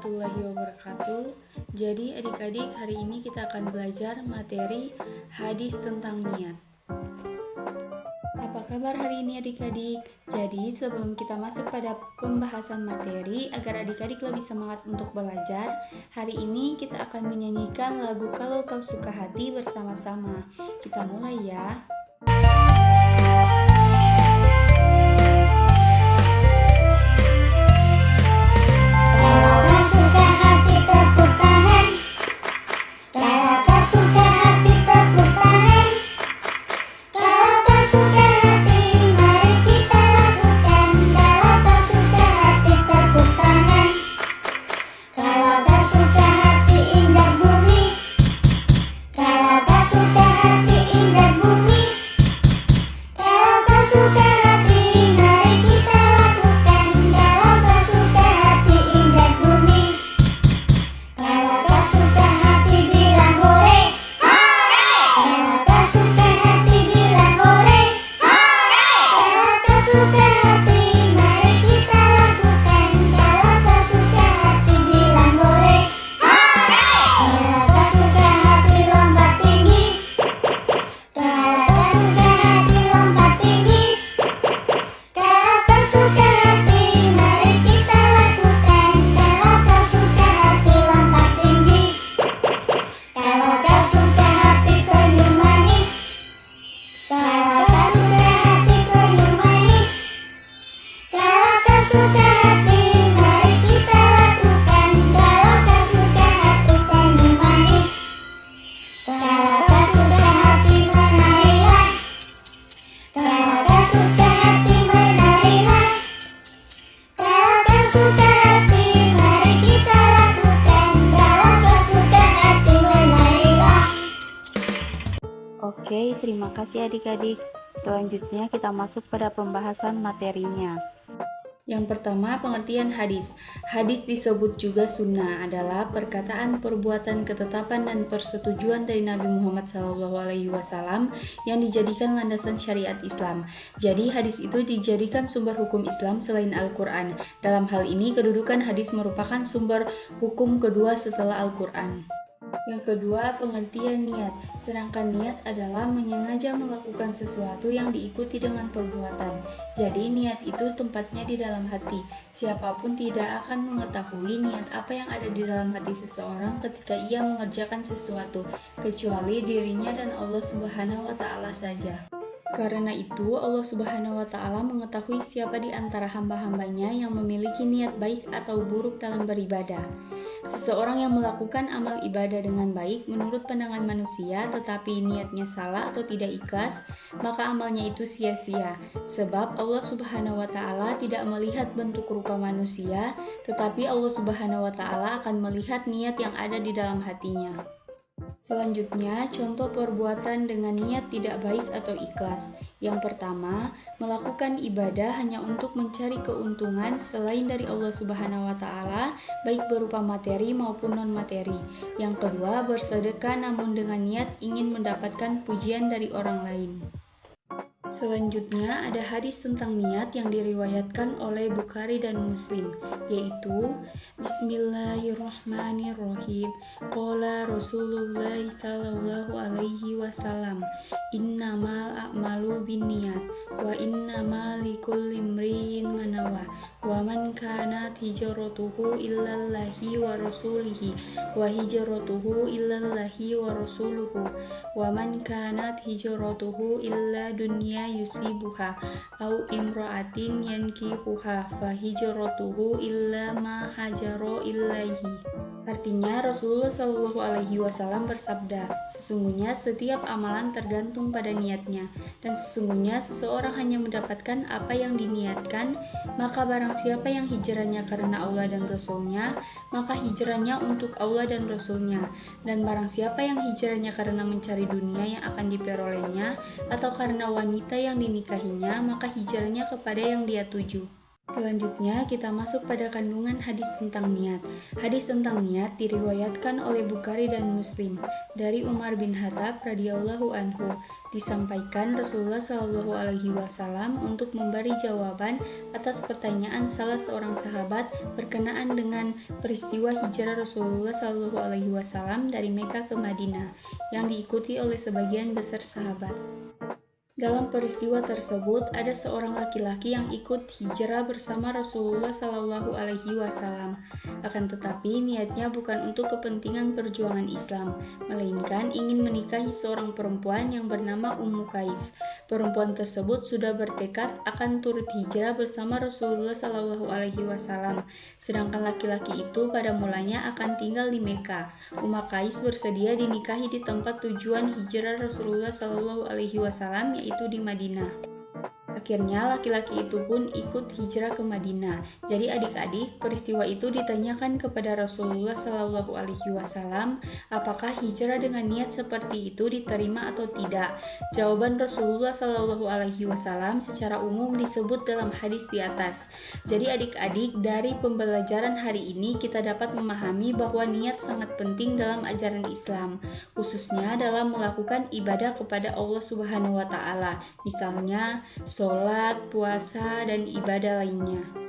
warahmatullahi wabarakatuh. Jadi adik-adik, hari ini kita akan belajar materi hadis tentang niat. Apa kabar hari ini adik-adik? Jadi sebelum kita masuk pada pembahasan materi, agar adik-adik lebih semangat untuk belajar, hari ini kita akan menyanyikan lagu Kalau Kau Suka Hati bersama-sama. Kita mulai ya. Oke, terima kasih adik-adik. Selanjutnya kita masuk pada pembahasan materinya. Yang pertama, pengertian hadis. Hadis disebut juga sunnah, adalah perkataan, perbuatan, ketetapan, dan persetujuan dari Nabi Muhammad SAW yang dijadikan landasan syariat Islam. Jadi hadis itu dijadikan sumber hukum Islam selain Al-Quran. Dalam hal ini, kedudukan hadis merupakan sumber hukum kedua setelah Al-Quran. Yang kedua, pengertian niat. Sedangkan niat adalah menyengaja melakukan sesuatu yang diikuti dengan perbuatan. Jadi niat itu tempatnya di dalam hati. Siapapun tidak akan mengetahui niat apa yang ada di dalam hati seseorang ketika ia mengerjakan sesuatu, kecuali dirinya dan Allah Subhanahu wa Ta'ala saja. Karena itu, Allah Subhanahu wa Ta'ala mengetahui siapa di antara hamba-hambanya yang memiliki niat baik atau buruk dalam beribadah. Seseorang yang melakukan amal ibadah dengan baik menurut pandangan manusia, tetapi niatnya salah atau tidak ikhlas, maka amalnya itu sia-sia. Sebab Allah Subhanahu wa Ta'ala tidak melihat bentuk rupa manusia, tetapi Allah Subhanahu wa Ta'ala akan melihat niat yang ada di dalam hatinya. Selanjutnya, contoh perbuatan dengan niat tidak baik atau ikhlas. Yang pertama, melakukan ibadah hanya untuk mencari keuntungan selain dari Allah Subhanahu wa Ta'ala, baik berupa materi maupun non-materi. Yang kedua, bersedekah namun dengan niat ingin mendapatkan pujian dari orang lain. Selanjutnya ada hadis tentang niat yang diriwayatkan oleh Bukhari dan Muslim, yaitu Bismillahirrahmanirrahim. Qala Rasulullah sallallahu alaihi wasallam, innamal a'malu binniyat wa innamal likulli imri'in ma nawa wa man kanat hijratuhu illallahi wa rasulihi wa hijratuhu illallahi wa rasuluhu wa man kanat hijratuhu illa dunya yusibuha au imra'atin yankihuha fa hijratuhu illa ma hajaro ilaihi. Artinya, Rasulullah Shallallahu Alaihi Wasallam bersabda, sesungguhnya setiap amalan tergantung pada niatnya, dan sesungguhnya seseorang hanya mendapatkan apa yang diniatkan. Maka barang siapa yang hijrahnya karena Allah dan Rasulnya, maka hijrahnya untuk Allah dan Rasulnya. Dan barang siapa yang hijrahnya karena mencari dunia yang akan diperolehnya, atau karena wanita yang dinikahinya, maka hijrahnya kepada yang dia tuju. Selanjutnya, kita masuk pada kandungan hadis tentang niat. Hadis tentang niat diriwayatkan oleh Bukhari dan Muslim dari Umar bin Khattab radhiyallahu anhu. Disampaikan Rasulullah Shallallahu alaihi wasallam untuk memberi jawaban atas pertanyaan salah seorang sahabat berkenaan dengan peristiwa hijrah Rasulullah Shallallahu alaihi wasallam dari Mekah ke Madinah yang diikuti oleh sebagian besar sahabat. Dalam peristiwa tersebut, ada seorang laki-laki yang ikut hijrah bersama Rasulullah Shallallahu Alaihi Wasallam. Akan tetapi, niatnya bukan untuk kepentingan perjuangan Islam, melainkan ingin menikahi seorang perempuan yang bernama Ummu Qais. Perempuan tersebut sudah bertekad akan turut hijrah bersama Rasulullah Shallallahu Alaihi Wasallam. Sedangkan laki-laki itu pada mulanya akan tinggal di Mekah. Ummu Qais bersedia dinikahi di tempat tujuan hijrah Rasulullah Shallallahu Alaihi Wasallam, yaitu di Madinah. Akhirnya laki-laki itu pun ikut hijrah ke Madinah. Jadi adik-adik, peristiwa itu ditanyakan kepada Rasulullah Shallallahu Alaihi Wasallam, apakah hijrah dengan niat seperti itu diterima atau tidak? Jawaban Rasulullah Shallallahu Alaihi Wasallam secara umum disebut dalam hadis di atas. Jadi adik-adik, dari pembelajaran hari ini kita dapat memahami bahwa niat sangat penting dalam ajaran Islam, khususnya dalam melakukan ibadah kepada Allah Subhanahu wa Ta'ala. Misalnya sholat, puasa, dan ibadah lainnya.